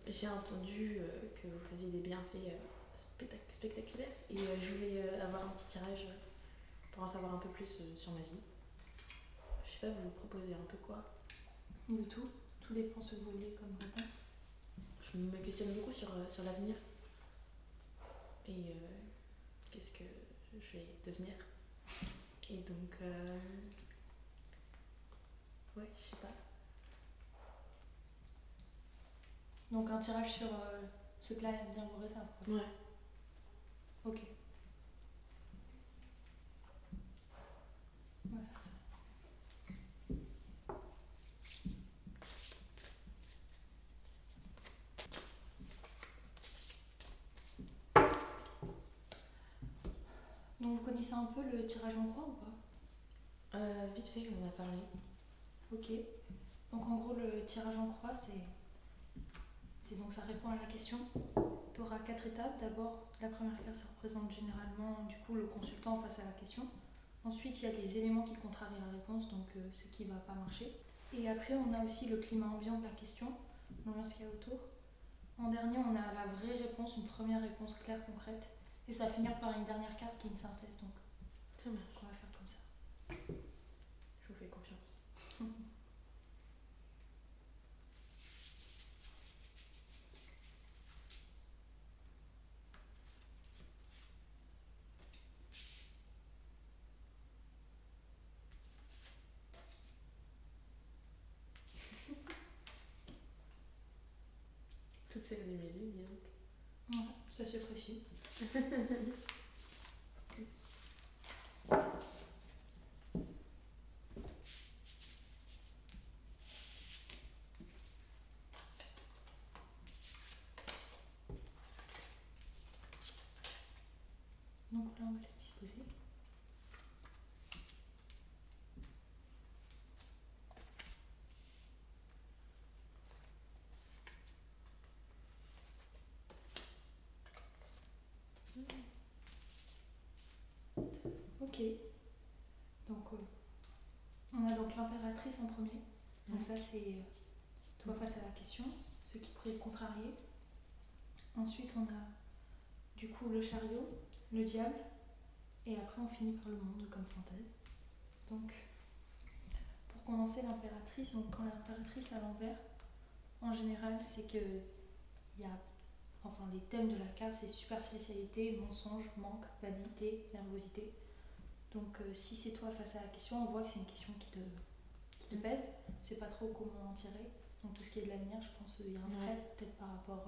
J'ai entendu que vous faisiez des bienfaits spectaculaires et je voulais avoir un petit tirage pour en savoir un peu plus sur ma vie. Je sais pas, vous proposez un peu quoi? De tout. Tout dépend ce que vous voulez comme réponse. Je me questionne beaucoup sur l'avenir et qu'est-ce que je vais devenir. Et donc, ouais, je sais pas. Donc un tirage sur ce que là bien vous réserve. Ouais. Ok. On va faire ça. Donc vous connaissez un peu le tirage en croix ou pas? Vite fait, on en a parlé. Ok. Donc en gros le tirage en croix c'est donc ça répond à la question. Tu auras 4 étapes. D'abord la première carte ça représente généralement du coup le consultant face à la question. Ensuite il y a les éléments qui contrarient la réponse, donc ce qui va pas marcher. Et après on a aussi le climat ambiant de la question, l'ambiance qu'il y a autour. En dernier on a la vraie réponse, une première réponse claire, concrète. Et ça va finir par une dernière carte qui est une synthèse. Donc Ça marche. on va faire comme ça. Je vous fais confiance. Toutes celles du milieu, dis donc. Ouais, ça c'est précis. Donc là on va les disposer. Ok. Donc on a donc l'impératrice en premier. Donc ça c'est toi face à la question, ce qui pourrait le contrarier. Ensuite on a du coup le chariot, le diable, et après on finit par le monde comme synthèse. Donc pour commencer l'impératrice, donc quand l'impératrice à l'envers, en général c'est que il y a, enfin les thèmes de la carte c'est superficialité, mensonge, manque, vanité, nervosité. Donc si c'est toi face à la question, on voit que c'est une question qui te pèse, tu sais pas trop comment en tirer. Donc tout ce qui est de l'avenir, je pense qu'il y a un stress peut-être par rapport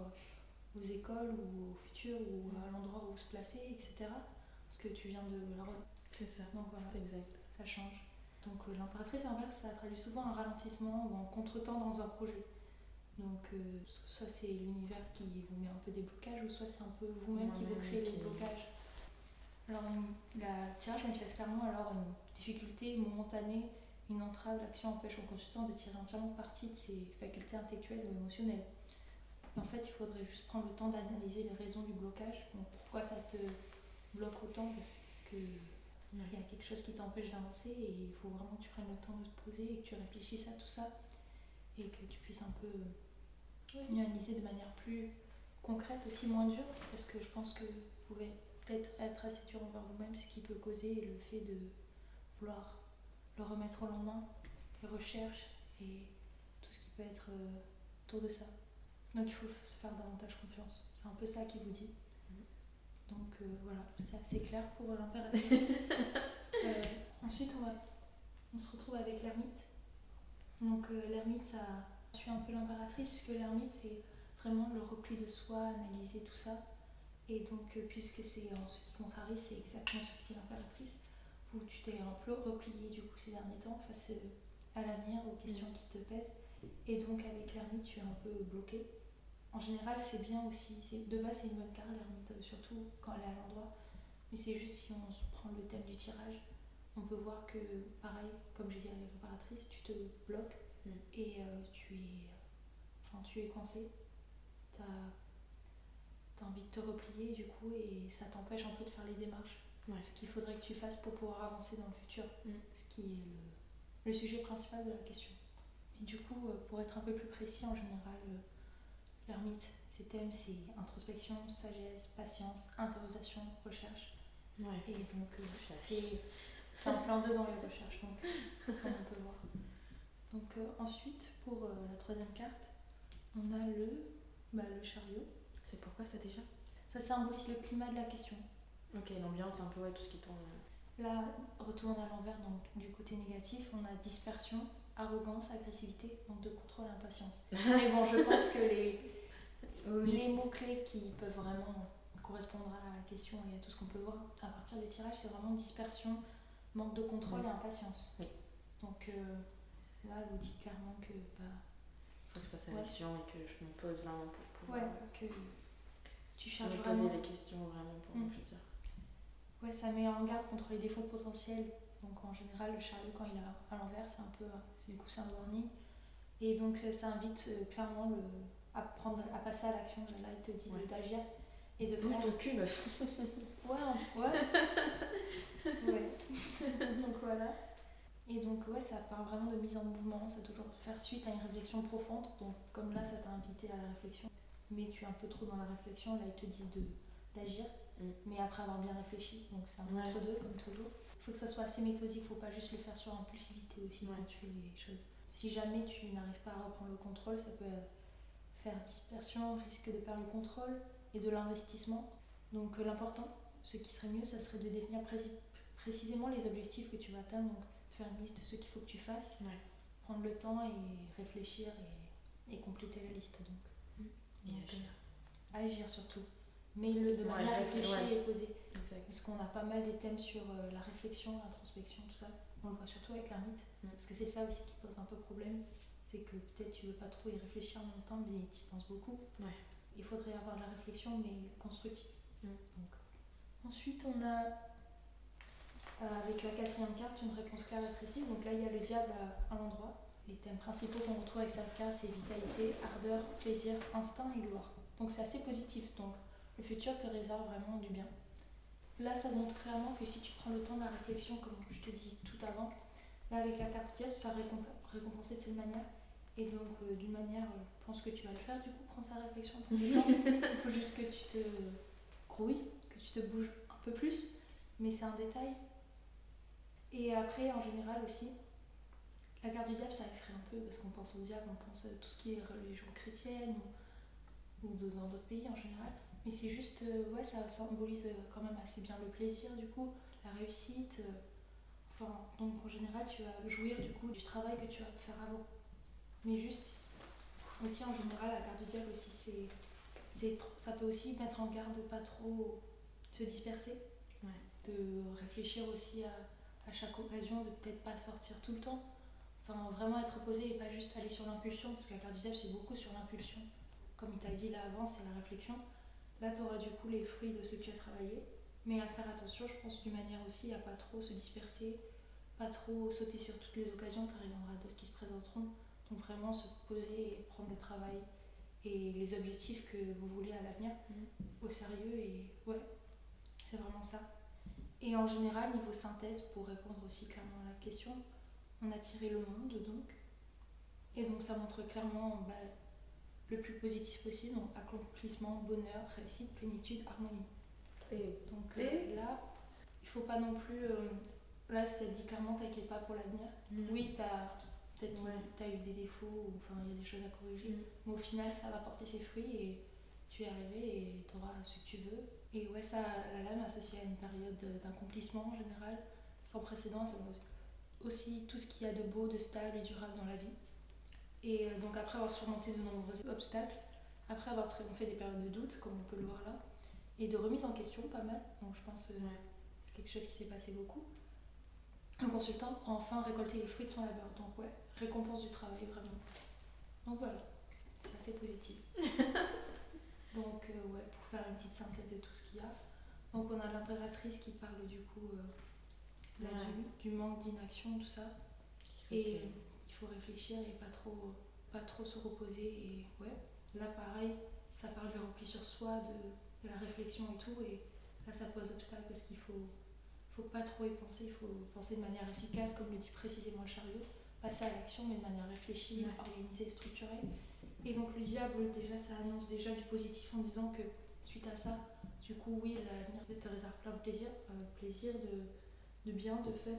aux écoles ou au futur ou à l'endroit où se placer, etc. Parce que tu viens de la C'est ça. Donc voilà, c'est exact. ça change. Donc l'impératrice inverse, ça traduit souvent un ralentissement ou un contretemps dans un projet. Donc soit c'est l'univers qui vous met un peu des blocages, ou soit c'est un peu vous-même qui vous crée les blocages. Alors la tirage manifeste clairement alors une difficulté momentanée, une entrave, l'action empêche le consultant de tirer entièrement parti de ses facultés intellectuelles ou émotionnelles. Et en fait, il faudrait juste prendre le temps d'analyser les raisons du blocage. Donc pourquoi ça te bloque autant? Parce qu'il y a quelque chose qui t'empêche d'avancer et il faut vraiment que tu prennes le temps de te poser et que tu réfléchisses à tout ça et que tu puisses un peu analyser de manière plus concrète, aussi moins dure, parce que je pense que vous pouvez peut-être être assez dur envers vous-même, ce qui peut causer le fait de vouloir le remettre au lendemain, les recherches et tout ce qui peut être autour de ça. Donc il faut se faire davantage confiance. C'est un peu ça qu'il vous dit. Donc voilà, c'est assez clair pour l'impératrice. Ensuite on se retrouve avec l'ermite. Donc l'ermite ça suit un peu l'impératrice, puisque l'ermite c'est vraiment le repli de soi, analyser tout ça. Et donc puisque c'est ce qui contrarie, c'est exactement ce que dit l'impératrice, où tu t'es un peu replié du coup ces derniers temps face à l'avenir, aux questions qui te pèsent. Et donc avec l'ermite tu es un peu bloqué. En général c'est bien aussi, de base c'est une bonne carte l'ermite, surtout quand elle est à l'endroit. Mais c'est juste si on se prend le thème du tirage, on peut voir que pareil, comme j'ai dit avec l'impératrice, tu te bloques et tu es coincé. T'as envie de te replier du coup et ça t'empêche un peu de faire les démarches. Ce qu'il faudrait que tu fasses pour pouvoir avancer dans le futur. Ce qui est le sujet principal de la question. Et du coup, pour être un peu plus précis, en général, L'ermite, ses thèmes, c'est introspection, sagesse, patience, intériorisation, recherche. Ouais. Et donc, c'est en plein deux dans les recherches, donc, comme on peut voir. Donc, ensuite, pour la troisième carte, on a le chariot. C'est pourquoi ça déjà? Ça symbolise le climat de la question. Ok, l'ambiance, un peu, tout ce qui tourne. Là, retourne à l'envers, donc du côté négatif, on a dispersion, arrogance, agressivité, manque de contrôle, impatience. Mais bon, je pense que les mots-clés qui peuvent vraiment correspondre à la question et à tout ce qu'on peut voir à partir du tirage, c'est vraiment dispersion, manque de contrôle et impatience. Oui. Donc là, elle vous dit clairement que... faut que je passe à l'action et que je me pose vraiment pour pouvoir... Ouais, que tu cherches me vraiment... poser les questions vraiment pour mon futur. Ouais, ça met en garde contre les défauts potentiels. Donc en général, le chariot, quand il est à l'envers, c'est un peu... Du coup, c'est un warning. Et donc ça invite clairement à passer à l'action. Là, il te dit d'agir et de bouge ton cul, meuf. Ouais. Donc voilà. Et donc ça parle vraiment de mise en mouvement, ça toujours faire suite à une réflexion profonde. Donc comme là, ça t'a invité à la réflexion, mais tu es un peu trop dans la réflexion, là ils te disent d'agir, mais après avoir bien réfléchi. Donc c'est un entre-deux comme toujours. Il faut que ça soit assez méthodique, il ne faut pas juste le faire sur impulsivité aussi quand tu fais les choses. Si jamais tu n'arrives pas à reprendre le contrôle, ça peut faire dispersion, risque de perdre le contrôle et de l'investissement. Donc l'important, ce qui serait mieux, ça serait de définir précisément les objectifs que tu vas atteindre, donc de faire une liste de ce qu'il faut que tu fasses, prendre le temps et réfléchir et compléter la liste. Donc agir surtout, mais de manière réfléchie et posée. Exact. Parce qu'on a pas mal des thèmes sur la réflexion, l'introspection, tout ça. On le voit surtout avec l'ermite, parce que c'est ça aussi qui pose un peu problème. C'est que peut-être tu veux pas trop y réfléchir en même temps, mais tu y penses beaucoup. Il faudrait avoir de la réflexion, mais constructive. Donc. Ensuite, on a avec la quatrième carte une réponse claire et précise. Donc là, il y a le diable à l'endroit. Les thèmes principaux qu'on retrouve avec cette carte, c'est vitalité, ardeur, plaisir, instinct et gloire. Donc c'est assez positif. Donc le futur te réserve vraiment du bien. Là, ça montre clairement que si tu prends le temps de la réflexion, comme je te dis tout avant, là, avec la carte diable, ça récompensé de cette manière. Et donc, d'une manière, je pense que tu vas le faire, du coup, prendre sa réflexion pour le temps. Il faut juste que tu te grouilles, que tu te bouges un peu plus, mais c'est un détail. Et après, en général aussi, la carte du diable, ça effraie un peu, parce qu'on pense au diable, on pense à tout ce qui est religion chrétienne, ou dans d'autres pays en général. Mais c'est juste, ça symbolise quand même assez bien le plaisir, du coup, la réussite. Donc en général, tu vas jouir du coup du travail que tu vas faire avant. Mais juste, aussi en général, la carte du diable aussi, ça peut aussi mettre en garde de pas trop se disperser, de réfléchir aussi à chaque occasion, de peut-être pas sortir tout le temps. Enfin, vraiment être posé et pas juste aller sur l'impulsion, parce que la carte du diable, c'est beaucoup sur l'impulsion. Comme il t'a dit là avant, c'est la réflexion. Là, tu auras du coup les fruits de ce que tu as travaillé. Mais à faire attention, je pense, d'une manière aussi, à pas trop se disperser, pas trop sauter sur toutes les occasions, car il y en aura d'autres qui se présenteront. Donc vraiment se poser et prendre le travail et les objectifs que vous voulez à l'avenir au sérieux. Et c'est vraiment ça. Et en général, niveau synthèse, pour répondre aussi clairement à la question, on a tiré le monde donc. Et donc ça montre clairement le plus positif possible, donc accomplissement, bonheur, réussite, plénitude, harmonie. Donc là, il faut pas non plus... là, ça dit clairement, t'inquiète pas pour l'avenir. Oui, t'as eu des défauts, enfin il y a des choses à corriger, mais au final, ça va porter ses fruits et tu es arrivé et t'auras ce que tu veux. Et la lame associée à une période d'accomplissement en général, sans précédent, ça montre aussi tout ce qu'il y a de beau, de stable et durable dans la vie. Et donc après avoir surmonté de nombreux obstacles, après avoir triomphé des périodes de doute, comme on peut le voir là, et de remise en question pas mal, donc je pense que c'est quelque chose qui s'est passé beaucoup. Le consultant pourra enfin récolter les fruits de son labeur, donc récompense du travail vraiment. Donc voilà, c'est assez positif. Donc pour faire une petite synthèse de tout ce qu'il y a. Donc on a l'impératrice qui parle du coup du manque d'inaction, tout ça. Et il faut réfléchir et pas trop se reposer. Et là pareil, ça parle du repli sur soi, de la réflexion et tout. Et là ça pose obstacle parce qu'il faut pas trop y penser, il faut penser de manière efficace, comme le dit précisément le chariot. Passer à l'action mais de manière réfléchie, organisée, structurée. Et donc le diable, déjà, ça annonce déjà du positif en disant que suite à ça, du coup, oui, l'avenir te réserve plein de plaisir de bien, de fun,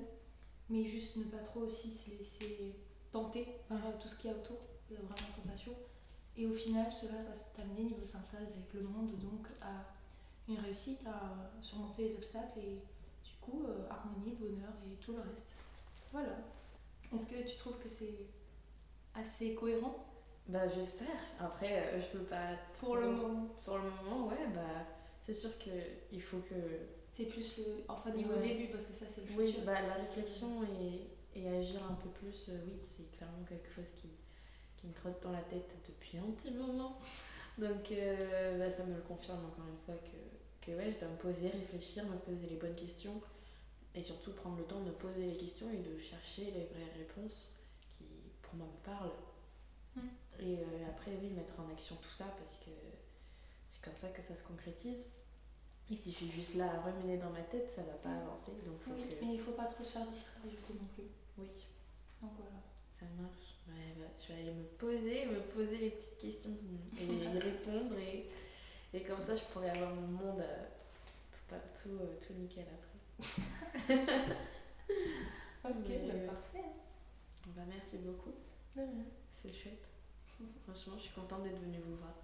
mais juste ne pas trop aussi se laisser tenter par tout ce qu'il y a autour, vraiment tentation. Et au final, cela va t'amener niveau synthèse avec le monde, donc à une réussite, à surmonter les obstacles et du coup, harmonie, bonheur et tout le reste. Voilà. Est-ce que tu trouves que c'est assez cohérent? Bah j'espère. Après, je peux pas trop... Pour le moment. Pour le moment, ouais, bah c'est sûr qu'il faut que... C'est plus le... Enfin, niveau début, parce que ça, c'est le futur. Oui, bah la réflexion et agir un peu plus, oui, c'est clairement quelque chose qui me trotte dans la tête depuis un petit moment. Donc bah, ça me le confirme encore une fois que ouais, je dois me poser, réfléchir, me poser les bonnes questions et surtout prendre le temps de me poser les questions et de chercher les vraies réponses qui pour moi me parlent. Et après oui, mettre en action tout ça parce que c'est comme ça que ça se concrétise. Et si je suis juste là à ruminer dans ma tête, ça va pas avancer. Donc faut que... mais il faut pas trop se faire distraire du coup non plus. Oui. Donc voilà. Ça marche. Ouais, bah, je vais aller me poser les petites questions et y répondre. Et comme ça, je pourrais avoir mon monde tout nickel après. Ok, parfait. Bah, merci beaucoup. De rien. C'est chouette. Franchement, je suis contente d'être venue vous voir.